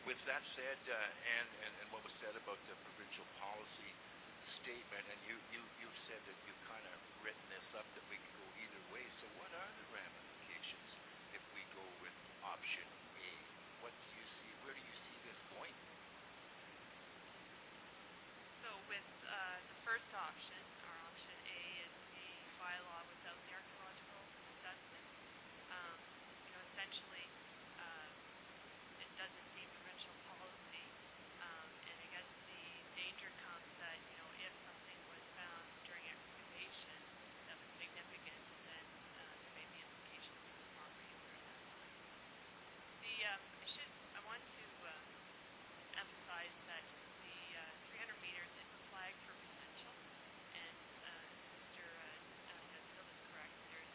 With that said, and what was said about the provincial policy statement, and you've said that you've kind of written this up that we could go either way. So what are the ramifications if we go with option A? What do you see? Where do you see this going? So with the first option, our option A is the bylaw without the archaeological assessment. Essentially, it doesn't need provincial policy, and I guess the danger comes that if something was found during excavation that was significant, then there may be implications for the property during that time. I want to emphasize that the 300 meters is flagged for potential, and Mr. Phil is correct. There's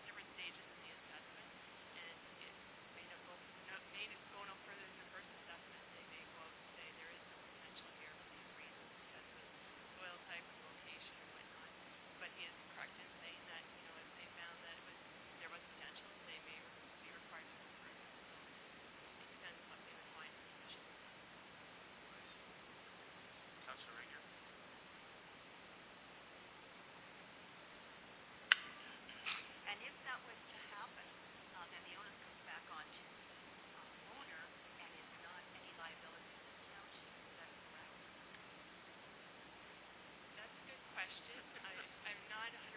different stages in the assessment, and it may go no further than the first assessment. They may go out and say there is no potential here for these reasons because of soil type and location and whatnot. But he is correct in saying that if they found that there was potential, they may be required to go further. So it depends what we would find sufficient. Councillor Ranger. And if that was to happen, then the onus comes back onto the owner, and it's not any liability to the township. Is that correct? That's a good question. I'm not 100%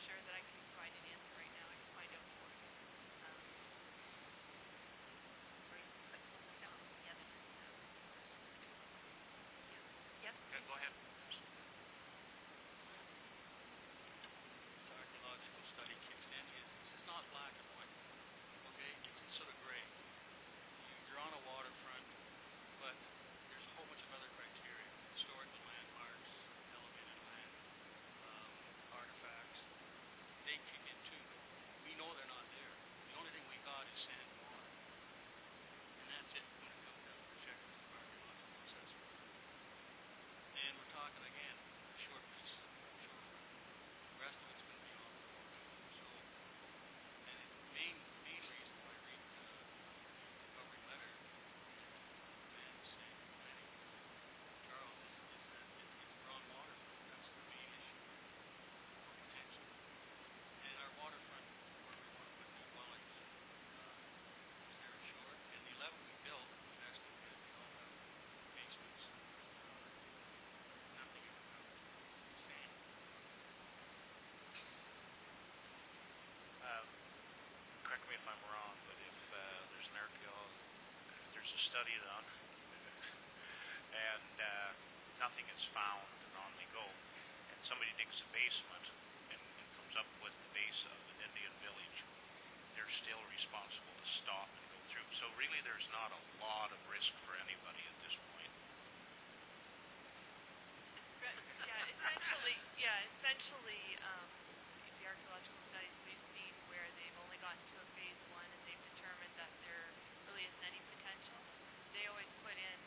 sure that I can provide an answer right now. I can find out for you. Yes. Okay, go ahead. The archaeological study kicks in. This is not black and white. Okay, it's sort of gray. You're on a waterfront, but there's a whole bunch of other criteria: historic landmarks, elevated land, artifacts. They kick in too, but we know they're not there. The only thing we got is sand and water, and that's it when it comes down to checking the archaeological assessment. And we're talking again a short piece of shoreline. The rest of it's going to be on the water. So, and the main reason why I read the covering letter and saying planning Charles is that we're on waterfront. That's the main issue potentially. And our waterfront where we want to put the dwellings is there ashore. And the 11 we built, we've estimated they all have basements. Nothing in the ground. Sand. Correct me if I'm wrong, but if there's there's a study done, and nothing is found, and on they go, and somebody digs a basement and comes up with the base of an Indian village, they're still responsible to stop and go through. So really, there's not a lot of risk for anybody at this point. Essentially, the archaeological studies we've seen where they've only gotten to a phase 1 and they've determined that there really isn't any potential, they always put in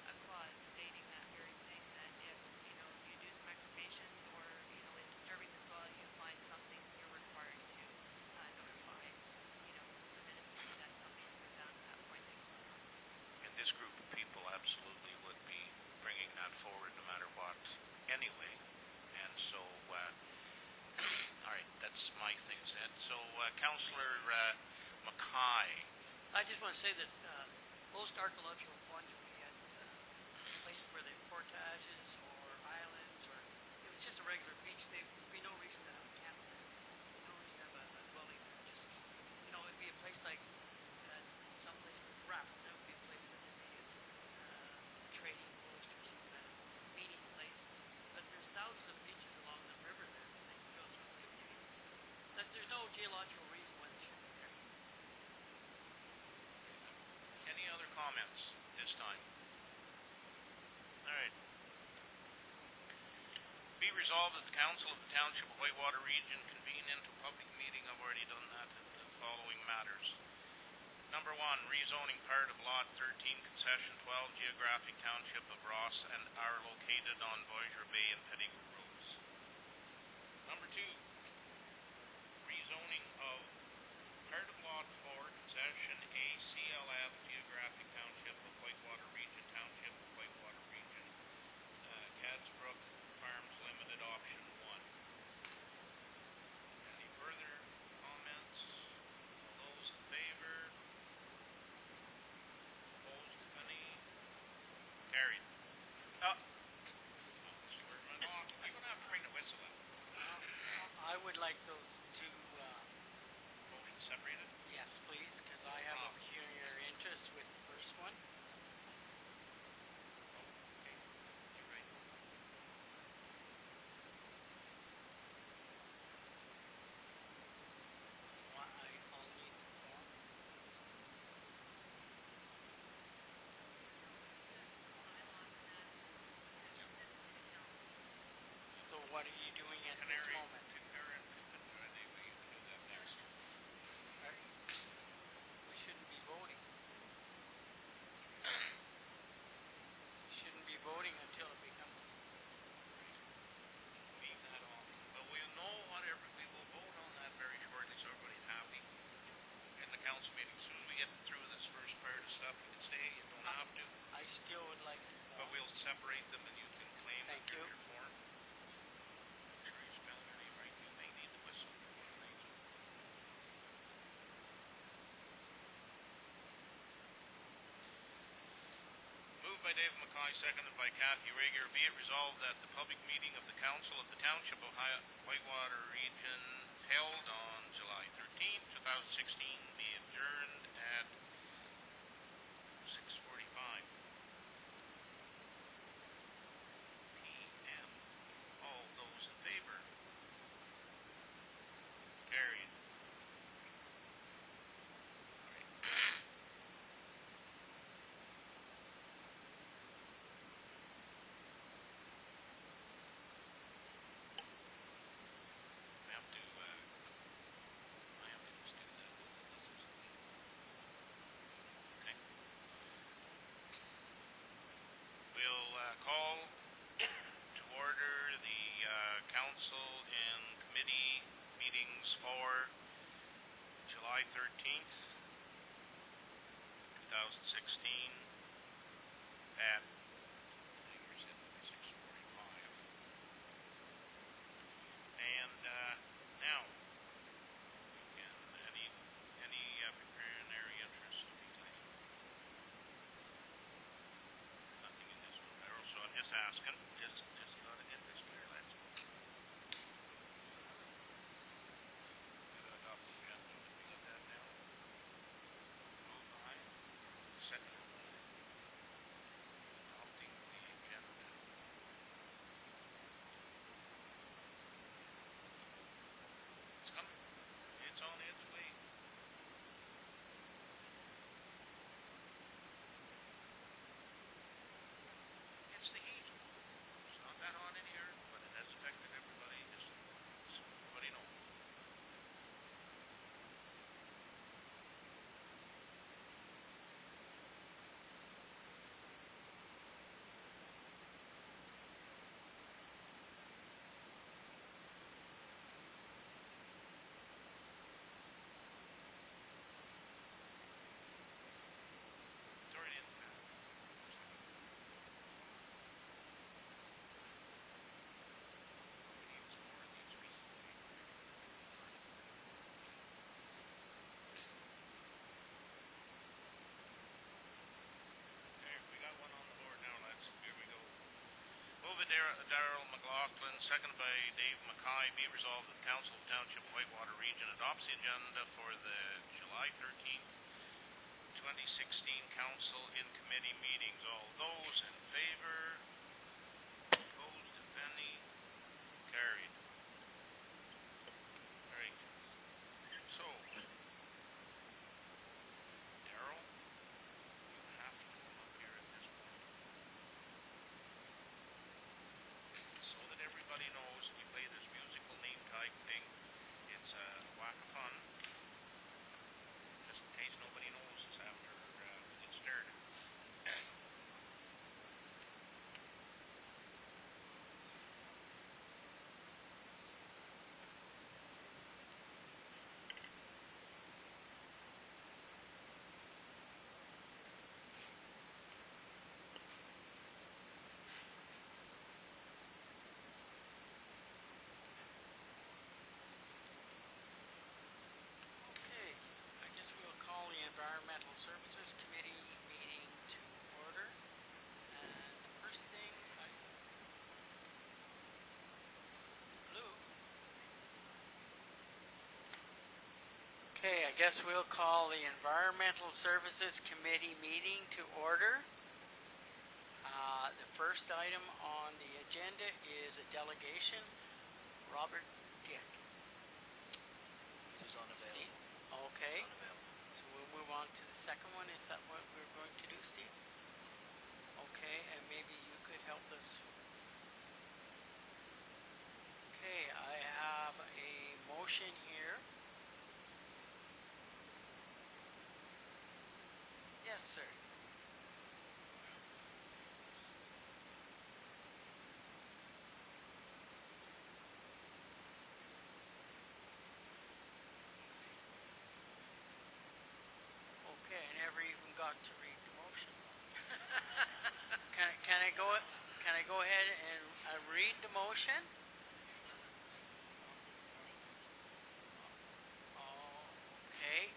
a clause stating that very thing, that if you do some excavations or in disturbing the soil you find something, you're required to notify the ministry that something's been found at that point. And this group of people absolutely would be bringing that forward no matter what anyway. And so, all right, that's my thing said. So, Councillor Mackay. I just want to say that most archaeological ones will be at places where they have portages or islands, or if it's just a regular beach, there would be no reason to have a camp there. No reason to have a dwelling there. Just, it'd be a place like some place with raft. That would be a place that would be a trading post or some kind of meeting place. But there's thousands of beaches along the river there that they can go to. There's no geological reason why they should be there. Any other comments this time? All right. Be resolved that the Council of the Township of Whitewater Region convene into public meeting. I've already done that. The following matters. Number 1, rezoning part of Lot 13, Concession 12, Geographic Township of Ross, and are located on Voyageur Bay and Pettigrew Roads. Number 2, rezoning of part of Lot 4, Concession A, CLF, Geographic Township of Whitewater by Dave Mackay, seconded by Kathy Rager. Be it resolved that the public meeting of the Council of the Township of Whitewater Region held on July 13th, 2016 be adjourned at 6:45 p.m. All those in favor? Carried. We'll call to order the council and committee meetings for July 13th, 2016 at, I think we said 6:45. And now, any pecuniary interest, nothing in this one, Darrell, so I'm just asking, just got to get this clear, let's adopt the agenda. Did we get that down? Moved by, seconded by, adopting the agenda. It's coming. It's on its way. It's the heat. It's not that hot in here, but it has affected everybody, just so everybody knows. It's already in the pan. We need some more of these recently. Okay, we got one on the board now. Here we go. Move it Darrell McLaughlin, seconded by Dave Mackay. Be it resolved that the Council of Township of Whitewater Region adopts the agenda for the July 13th, 2016 council in committee meetings. All those in favor? Opposed, if any? Carried. Very good. So, Darrell, you have to come up here at this point so that everybody knows. We play this musical name tag thing. It's a whack of fun. Just in case nobody knows this after we get started. Okay, I guess we'll call the Environmental Services Committee meeting to order. And the first thing Blue. Okay, I guess we'll call the Environmental Services Committee meeting to order. The first item on the agenda is a delegation. Robert Dick. He's unavailable. Okay, Unavailable. so we'll move on to the second one. Is that what we're going to do, Steve? Okay, and maybe you could help us. Okay, I have a motion here. Yes, sir. Okay, I never even got to read the motion. Can I go ahead and read the motion? Oh, okay.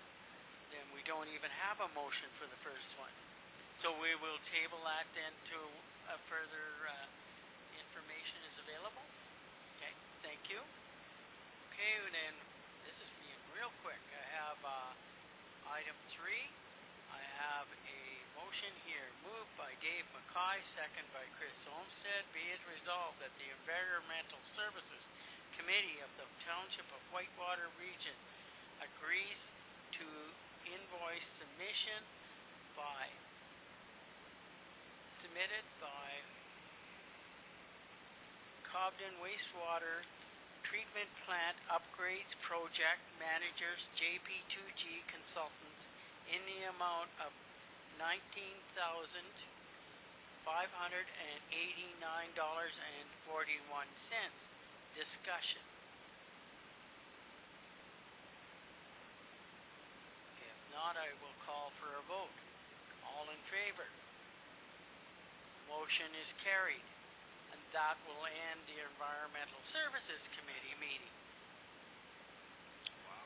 Then we don't even have a motion for the first one. So we will table that then to further information is available? Okay, thank you. Okay, then, this is being real quick. I have item 3. I have a motion here, moved by Dave McKay, second by Chris Olmsted. Be it resolved that the Environmental Services Committee of the Township of Whitewater Region agrees to invoice submitted by Cobden Wastewater Treatment Plant Upgrades Project Managers JP2G Consultants in the amount of $19,589.41. Discussion. If not, I will call for a vote. All in favor? Motion is carried, and that will end the Environmental Services Committee meeting. Wow.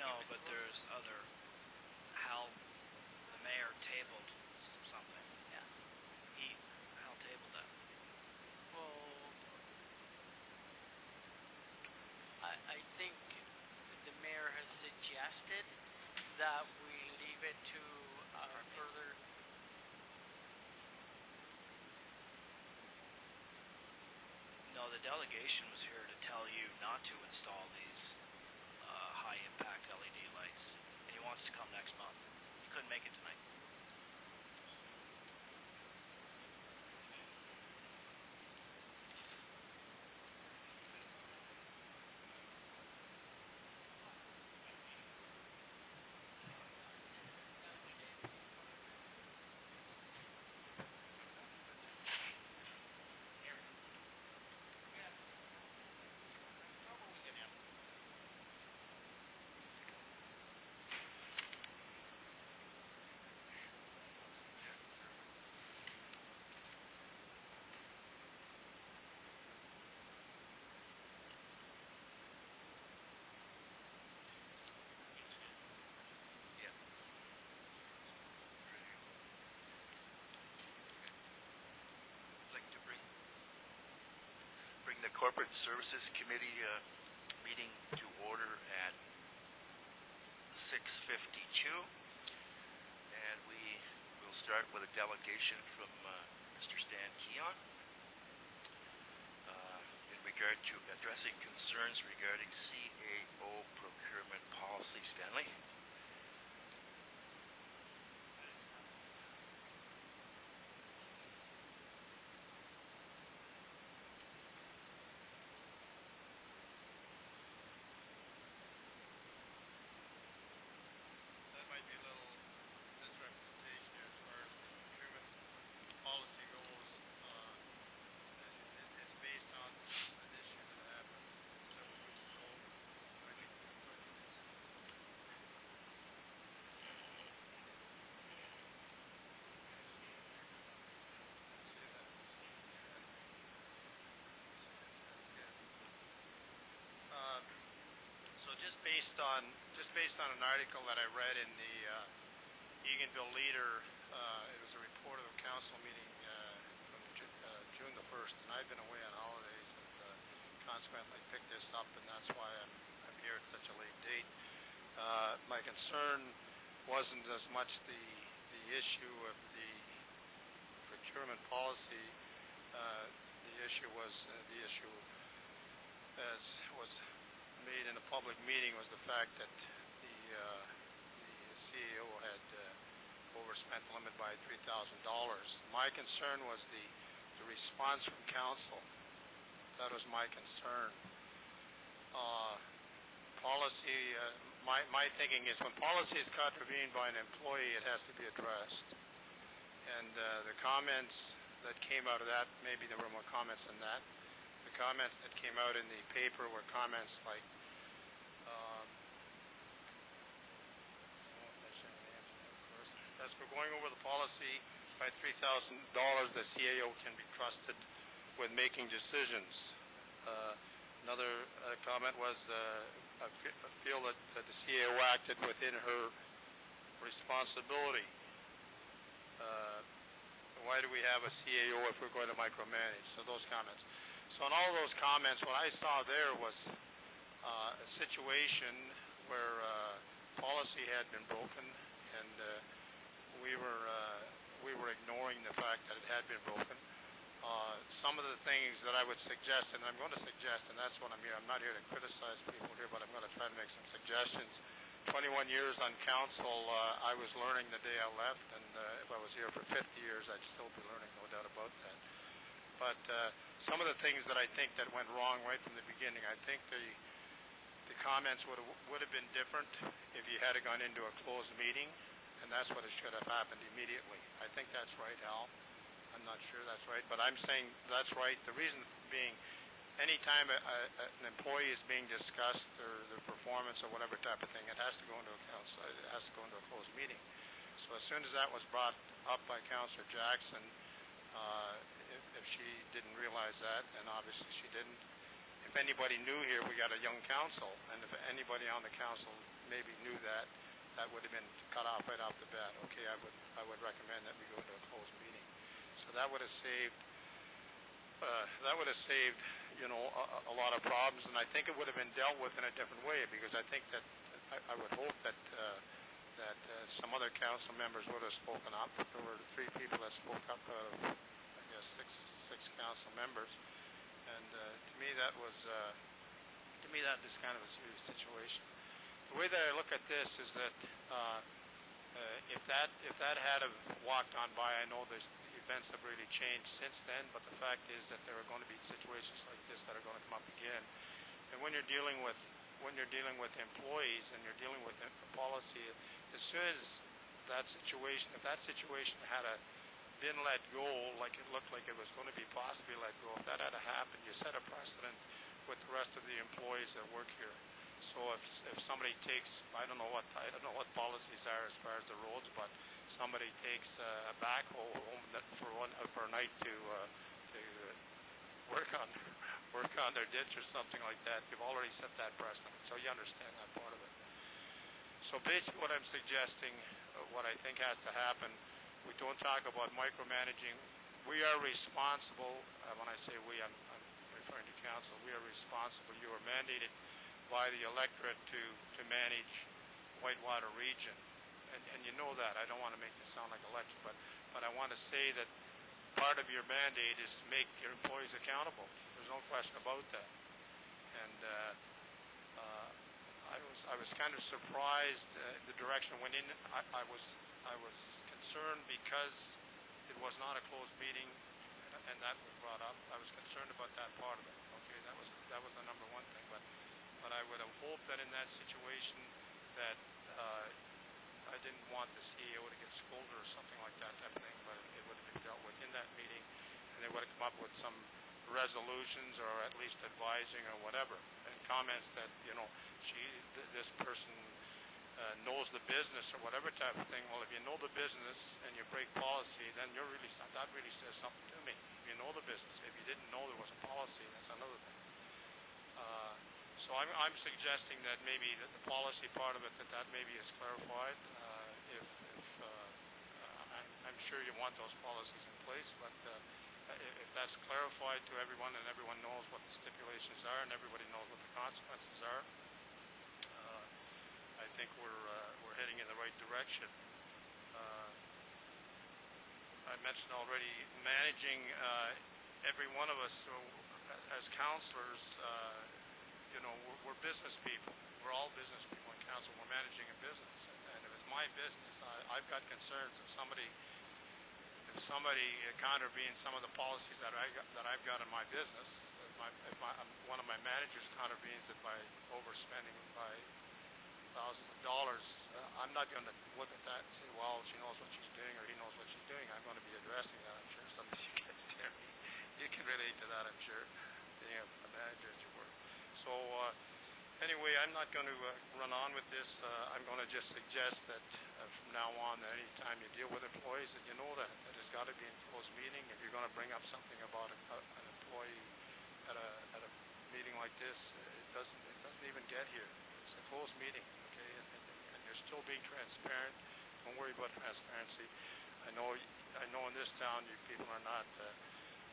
No, but there's other, Hal, the mayor tabled something. Yeah. Hal tabled that. Well, I think the mayor has suggested that we leave it to further. No, the delegation was here to tell you not to install these high-impact LED lights, and he wants to come next month. He couldn't make it tonight. Bring the Corporate Services Committee meeting to order at 6:52, and we will start with a delegation from Mr. Stan Keon in regard to addressing concerns regarding CAO procurement policy. Stanley? Might be a little misrepresentation as far as the procurement policy goes. It's based on an issue that happened several weeks ago. I think the question is. Say that. So just based on an article that I read in the Eganville Leader, it was a report of a council meeting from June the 1st, and I've been away on holidays and consequently picked this up, and that's why I'm here at such a late date. My concern wasn't as much the issue of the procurement policy. The issue was as was made in a public meeting was the fact that the CAO had overspent the limit by $3,000. My concern was the response from council. That was my concern. Policy, my thinking is when policy is contravened by an employee, it has to be addressed. And the comments that came out of that, maybe there were more comments than that. The comments that came out in the paper were comments like, as we're going over the policy, by $3,000, the CAO can be trusted with making decisions. Another comment was, I feel that the CAO acted within her responsibility. Why do we have a CAO if we're going to micromanage? So those comments. So in all those comments, what I saw there was a situation where policy had been broken, and we were ignoring the fact that it had been broken. Some of the things that I would suggest, and I'm going to suggest, and that's what I'm here. I'm not here to criticize people here, but I'm going to try to make some suggestions. 21 years on council, I was learning the day I left, and if I was here for 50 years, I'd still be learning, no doubt about that. But some of the things that I think that went wrong right from the beginning, I think the comments would have been different if you had gone into a closed meeting, and that's what it should have happened immediately. I think that's right, Al. I'm not sure that's right, but I'm saying that's right. The reason being, anytime an employee is being discussed, or their performance or whatever type of thing, it has to go into a council. It has to go into a closed meeting. So as soon as that was brought up by Councillor Jackson, if she didn't realize that, and obviously she didn't. If anybody knew here, we got a young council, and if anybody on the council maybe knew that, that would have been cut off right off the bat. Okay, I would recommend that we go into a closed meeting. So that would have saved. You know, a lot of problems, and I think it would have been dealt with in a different way, because I think that I would hope that some other council members would have spoken up. There were 3 people that spoke up out of, I guess, six council members, and to me that was kind of a serious situation. The way that I look at this is that if that had have walked on by, I know the events have really changed since then, but the fact is that there are going to be situations like this that are going to come up again. And when you're dealing with employees and you're dealing with policy, as soon as if that situation had been let go, like it looked like it was going to be possibly let go, if that had happened, you set a precedent with the rest of the employees that work here. So if somebody takes, I don't know what policies are as far as the roads, but somebody takes a backhoe home for a night to work on their ditch or something like that, you've already set that precedent. So you understand that part of it. So basically, what I'm suggesting, what I think has to happen, we don't talk about micromanaging. We are responsible. When I say we, I'm referring to council. We are responsible. You are mandated by the electorate to manage Whitewater region, and you know that. I don't want to make this sound like a lecture, but I want to say that part of your mandate is to make your employees accountable. There's no question about that. And I was kind of surprised the direction it went in. I was concerned because it was not a closed meeting, and that was brought up. I was concerned about that part of it. Okay, that was the number one thing. But I would have hoped that in that situation that I didn't want the CEO to get scolded or something like that type of thing, but it would have been dealt with in that meeting, and they would have come up with some resolutions or at least advising or whatever, and comments that, you know, this person knows the business or whatever type of thing. Well, if you know the business and you break policy, then that really says something to me. If you know the business. If you didn't know there was a policy, that's another thing. So I'm suggesting that maybe the policy part of it, that maybe is clarified. I'm sure you want those policies in place, but if that's clarified to everyone and everyone knows what the stipulations are and everybody knows what the consequences are, I think we're heading in the right direction. I mentioned already managing every one of us. So as councillors, you know, we're business people. We're all business people in council. We're managing a business, and if it's my business, I've got concerns. If somebody contravenes some of the policies that I've got in my business, if one of my managers contravenes it by overspending by thousands of dollars, I'm not going to look at that and say, well, she knows what she's doing or he knows what she's doing. I'm going to be addressing that. I'm sure some of you guys there, you can relate to that. I'm sure, being a manager at your work. So anyway, I'm not going to run on with this. I'm going to just suggest that from from now on, that anytime you deal with employees, that you know that it's got to be in closed meeting. If you're going to bring up something about an employee at a meeting like this, it doesn't even get here. It's a closed meeting, okay? And you're still being transparent. Don't worry about transparency. I know in this town, you people are not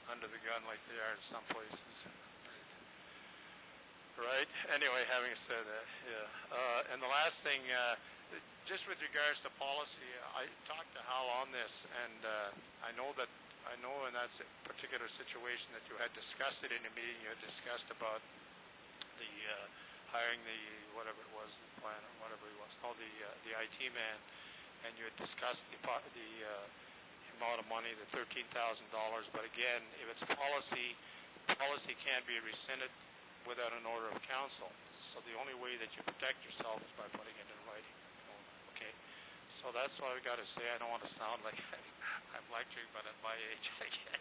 under the gun like they are in some places. Right? Anyway, having said that, yeah. And the last thing, just with regards to policy, I talked to Hal on this, and I know in that particular situation that you had discussed it in a meeting. You had discussed about the hiring the whatever it was, the plan or whatever it was, the IT man, and you had discussed the amount of money, the $13,000. But again, if it's policy can't be rescinded without an order of council. So the only way that you protect yourself is by putting it in writing. Okay? So that's what I've got to say. I don't want to sound like I'm lecturing, but at my age, I guess.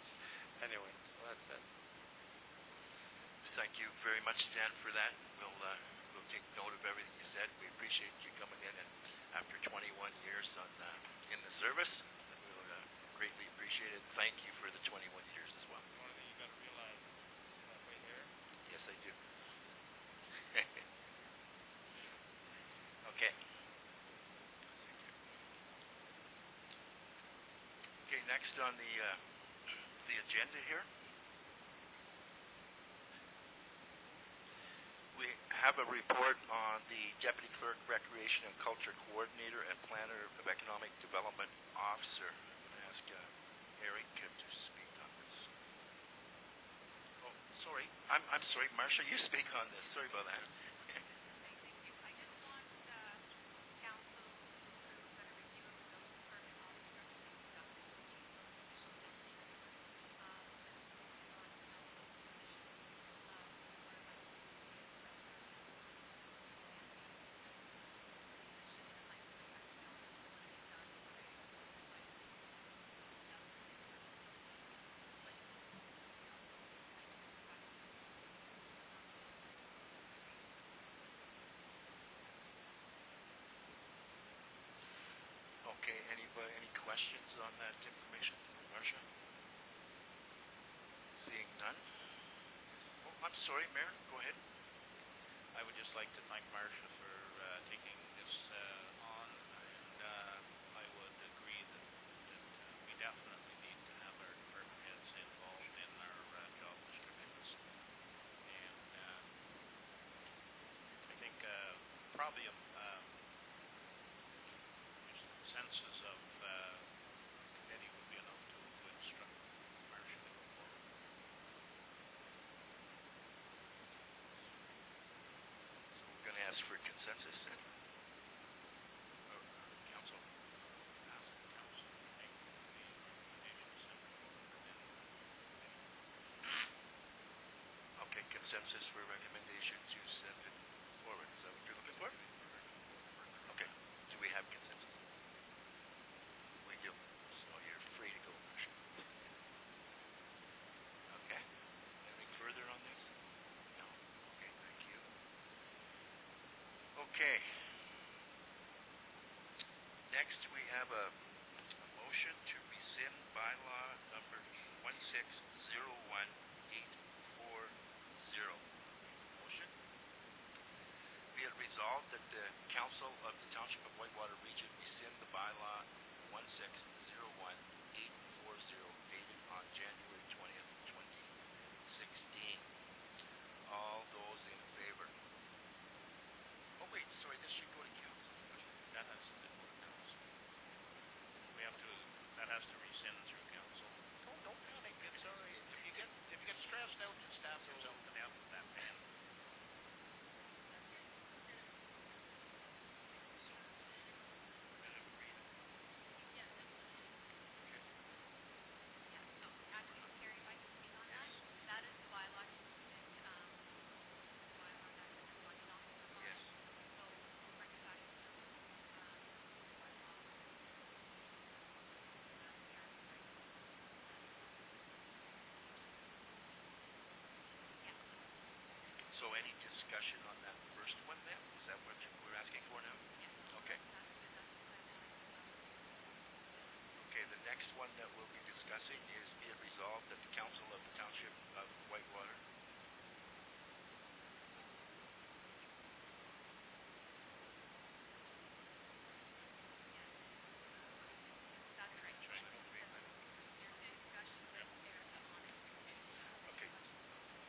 Anyway, so that's it. Thank you very much, Stan, for that. We'll take note of everything you said. We appreciate you coming in, and after 21 years in the service, we'll greatly appreciate it. Thank you for the 21 years as well. One thing you got to realize halfway there. Yes, I do. Okay. Okay, next on the agenda here, we have a report on the Deputy Clerk, Recreation and Culture Coordinator and Planner of Economic Development Officer. I'm going to ask Eric to speak on this. Oh, sorry. I'm sorry, Marcia, you speak on this. Sorry about that. Okay, any questions on that information, Marcia? Seeing none? Oh, I'm sorry, Mayor, go ahead. I would just like to thank Marcia for taking this on, and I would agree that we definitely need to have our department heads involved in our job descriptions. And I think probably consensus of committee would be enough to instruct Marcia to go forward. So we're going to ask for consensus then? Or council? Ask the council to make the recommendation to send it forward within the committee. Okay, consensus for recommendation to send it forward. Is that what you're looking for? Okay, do we have consensus? We do. So you're free to go, Marcia. Okay. Anything further on this? No. Okay, thank you. Okay. Next we have a motion to rescind bylaw number 1601840. Motion? Be it resolved that the Council of the Township of Whitewater Region rescind the bylaw 1601840 dated on January 20th, 2016. All those in favor? Oh wait, sorry, this should go to council. That has to go to council. That has to rescind through council. Don't panic. It's all right. If you get stressed out, just stab yourself to death with that pen. resolved that the Council of the Township of Whitewater That's right. That's right. There's a discussion with Erica on it. Okay.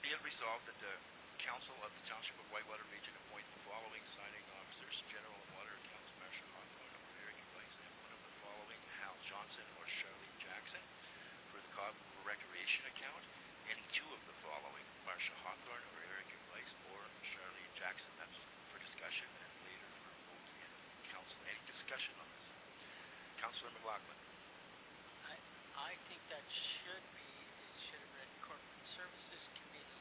Be it resolved that the Council of the Township of Whitewater Region appoint the following signing officers: General and Water Accounts, Marcia Hawthorne or Eric Price, and one of the following, Hal Johnson or Charlene Jackson, for the Cobb Recreation account. Any two of the following, Marcia Hawthorne or Eric Price or Charlene Jackson. That's for discussion and later for vote in council. Any discussion on this? Councillor McLaughlin. I think that should have read Corporate Services Committee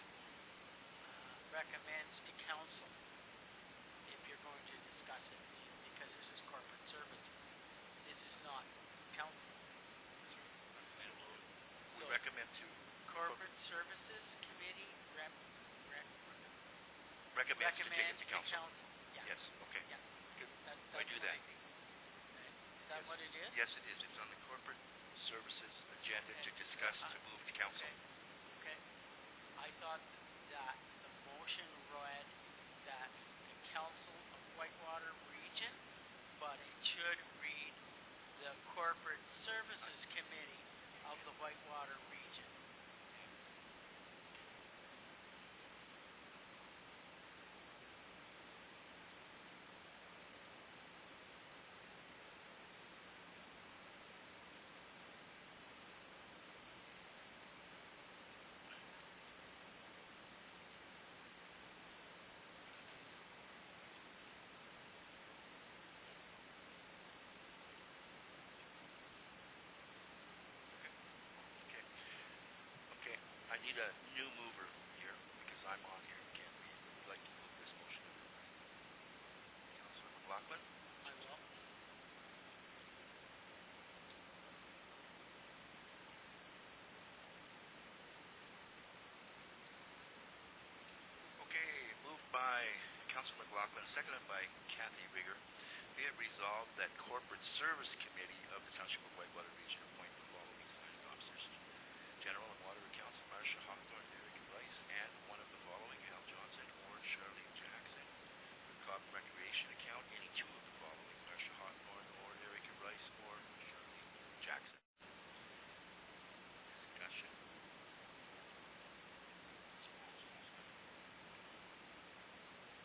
recommends to council if you're going to discuss it, because this is corporate services. This is not council. We So, recommend to Corporate Services Committee recommends to take it recommends to council. Yeah. Yes, okay. Yeah. Good. That's I do what that. I think. Is that Yes. what it is? Yes, it is. It's on the corporate services agenda to discuss to move to council. Okay. I thought that the motion read that the Council of Whitewater Region, but it should read the Corporate Services Committee of the Whitewater Region. Okay. Okay. I need a new mover here because I'm on here. Can't be. Would like to move this motion. Councillor McLaughlin. I will. Okay, moved by Councillor McLaughlin, seconded by Kathy Rigger. Be it resolved that Corporate Service Committee of the Township of Whitewater Region appoint the following signing officers: General and Water Accounts, Marcia Hawthorne, Eric Rice, and one of the following, Hal Johnson or Charlene Jackson. For the Cobb Recreation account, any two of the following, Marcia Hawthorne or Eric Rice or Charlene Jackson. Discussion.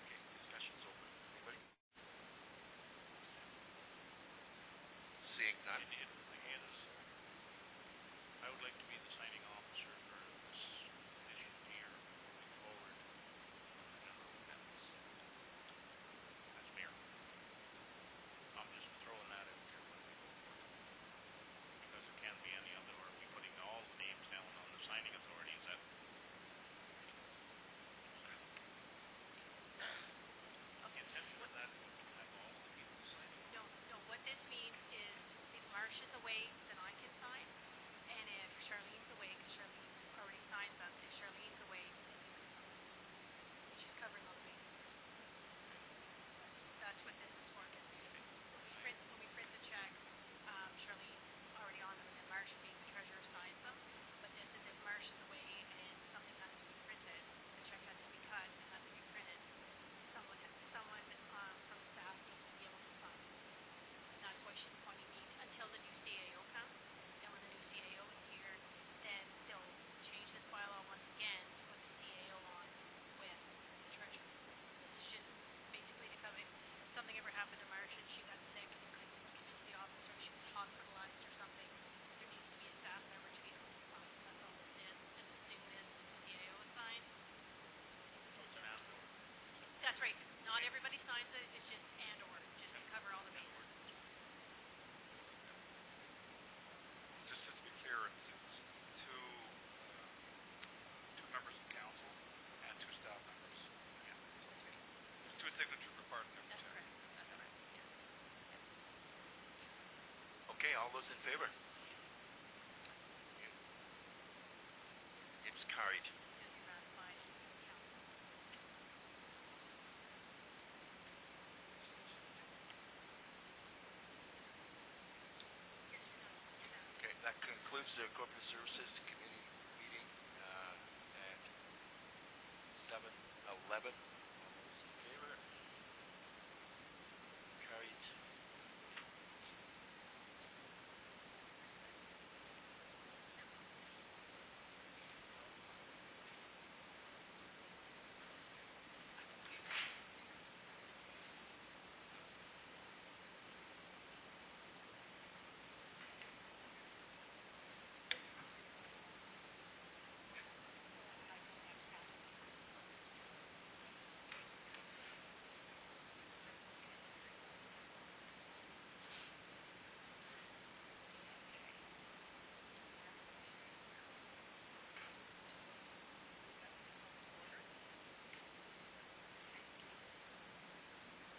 Okay, discussion's open. Anybody? Seeing none. The thing is, I would like to be the signing officer for this committee here moving forward on the general offense. That's mayor. I'm just throwing that out there when we go forward. Because it can't be any other, or are we putting all the names down on the signing authority? Is that? The intention of that is to have all the people signing. No, what this means is if Marcia's away, then I can sign, and if Charlene's away, because Charlene already signs them, if Charlene's away, then you can sign. She's covering all the bases. That's what this is for, because when we print the checks, Charlene's already on them, and then Marcia, being the treasurer, signs them, but this is if Marcia's away and something has to be printed, a check has to be cut, and has to be printed, someone from staff needs to be able to sign. And that's why she's appointing me until the new CAO comes. And when the new CAO is here, then they'll change this bylaw once again to put the CAO on with the treasurer. This is just basically to cover if something ever happened to Marcia and she got sick and couldn't get into the office, or she was hospitalized or something, there needs to be a staff member to be able to sign. That's all this is. And as soon as the CAO is signed, So it's an and/or. that's right. Not everybody signs it. It's just and/or, just to cover all the bases. Just to be clear, it's two members of council and two staff members. Yeah. Okay. There's two signatures required in every That's check. correct. That's correct. Yeah. Okay, all those in favor? It's carried. It'll be ratified in council. Yes, you're done. You're done. Okay, that concludes the Corporate Services Committee Abbott. All those in favor? Carried.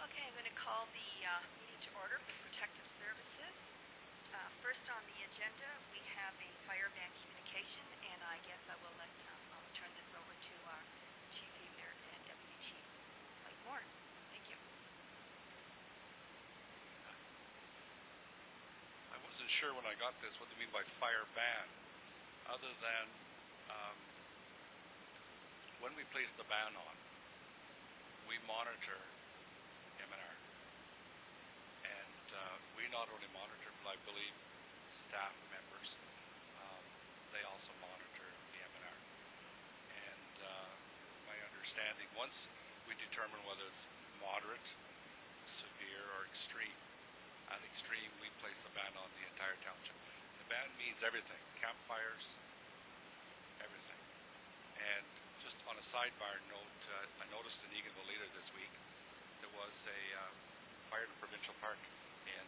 Okay, I'm going to call the meeting to order for Protective Services. First on the agenda, we have a fire ban communication, and I guess I will I'll turn this over to our Chief Leader and Deputy Chief Mike Moore. Thank you. I wasn't sure when I got this what they mean by fire ban, other than when we place the ban on, we monitor M&R. And we not only monitor, but I believe staff members, they also monitor the M&R. And my understanding, once we determine whether it's moderate, severe, or extreme, at extreme we place a ban on the entire township. The ban means everything, campfires, everything. And just on a sidebar note, I noticed in Eganville Leader this week, there was a fire in Provincial Park in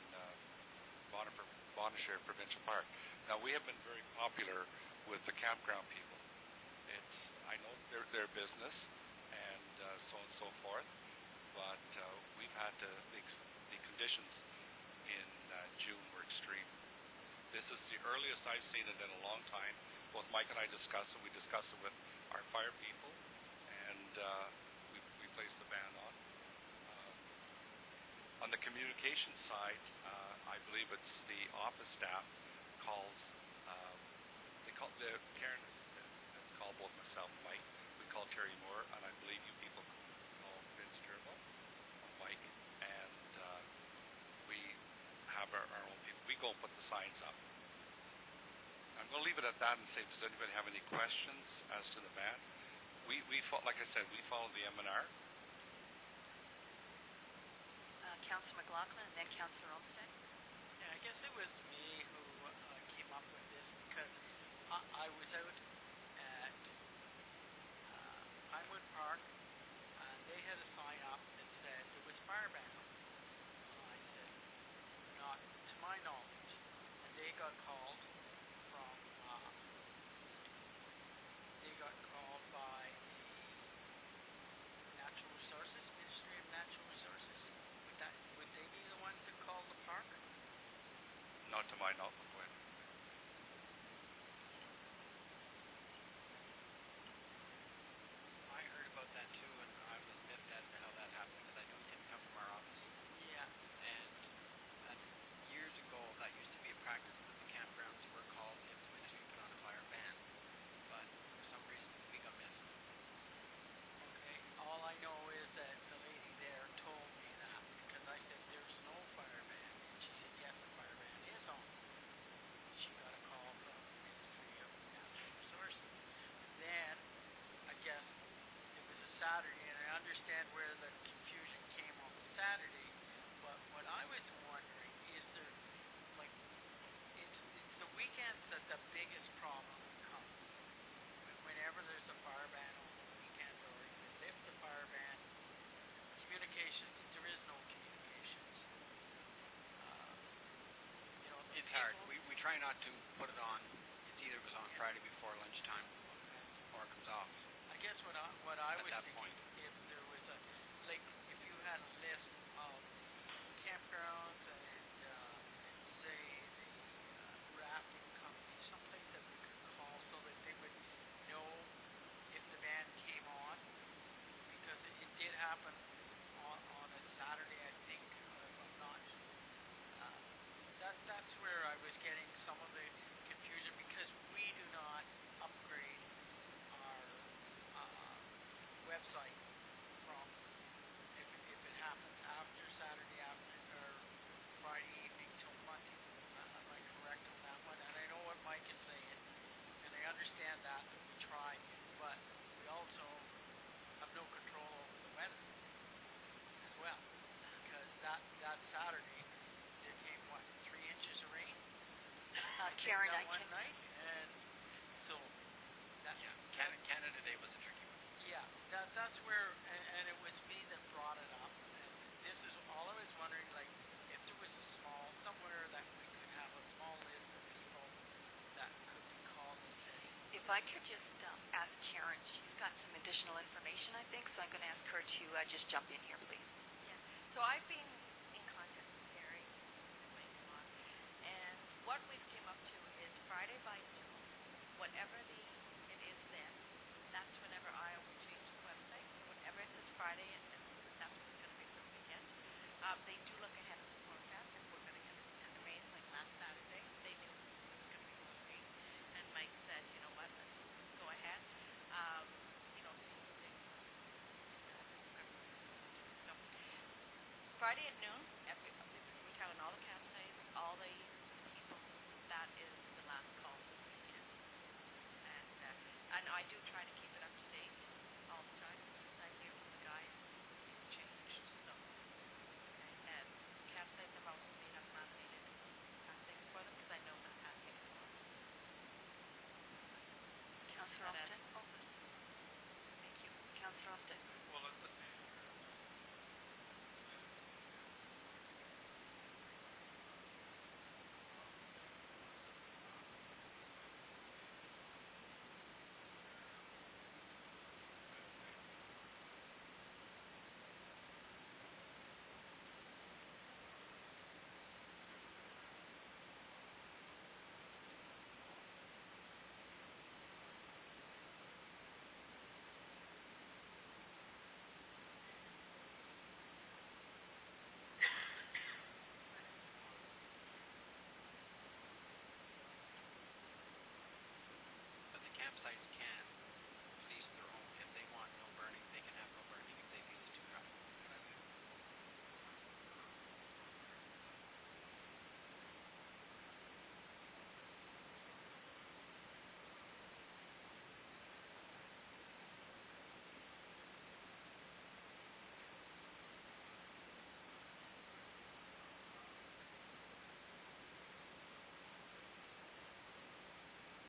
Bonnechere Provincial Park. Now, we have been very popular with the campground people. I know their business and so on and so forth, but we've had the conditions in June were extreme. This is the earliest I've seen it in a long time. Both Mike and I discussed it. We discussed it with our fire people, and we placed the ban on. On the communication side, I believe it's the office staff calls. Karen has called both myself and Mike. We call Terry Moore, and I believe you people call Vince Turbo, Mike, and we have our own people. We go and put the signs up. I'm going to leave it at that and say, does anybody have any questions as to the ban? Like I said, we follow the M&R. Councillor McLaughlin and then Councillor Olmsted. Yeah, I guess it was me who came up with this because I was out at Pinewood Park, and they had a sign up that said it was fire ban. I said, not to my knowledge. And they got called from, by the Natural Resources, Ministry of Natural Resources. Would they be the ones that called the park? Not to my knowledge. Go ahead. I heard about that too, and I was miffed as to how that happened because I knew it didn't come from our office. Yeah. And years ago, that used to be a practice that the campgrounds were called if the ministry put on a fire ban, but for some reason we got missed. Okay. All I know is that the lady there told me that because I said there's no fire ban, and she said yes, the fire ban is on. She got a call from the Ministry of Natural Resources. Then I guess it was a Saturday, and I understand where the confusion came on Saturday. But what I was wondering is there, like, it's the weekends that the biggest problem comes. Whenever there's a fire ban on the weekend, or you lift the fire ban, communications, there is no communications. It's hard. We try not to put it on. It's either goes on Friday before lunchtime, or it comes off. I guess what I was thinking, if there was if you had a list of campgrounds and say the rafting company, someplace that we could call so that they would know if the ban came on, because it did happen on a Saturday, I think, if I'm not. That's where I was getting some of the confusion, because we do not upgrade our website take Karen, that I one can, night, and so that, Yeah, that Canada Day was a tricky one. yeah, that's where, and it was me that brought it up. And this is all I was wondering, like, if there was a small somewhere that we could have a small list of people that could be called and say, if I could just ask Karen, she's got some additional information, I think, so I'm going to ask her to just jump in here, please. So I've been in contact with Gary Waymont, and what we've came up to is Friday by noon, whatever it is then, that's whenever Iowa will change the website. So whenever it says Friday at noon, that's when it's going to be for the weekend. They do look ahead of the forecast. If we're going to get some heavy rain like last Saturday, they knew it was going to be a lot of rain. And Mike said, you know what, let's go ahead. See what they so Friday at noon,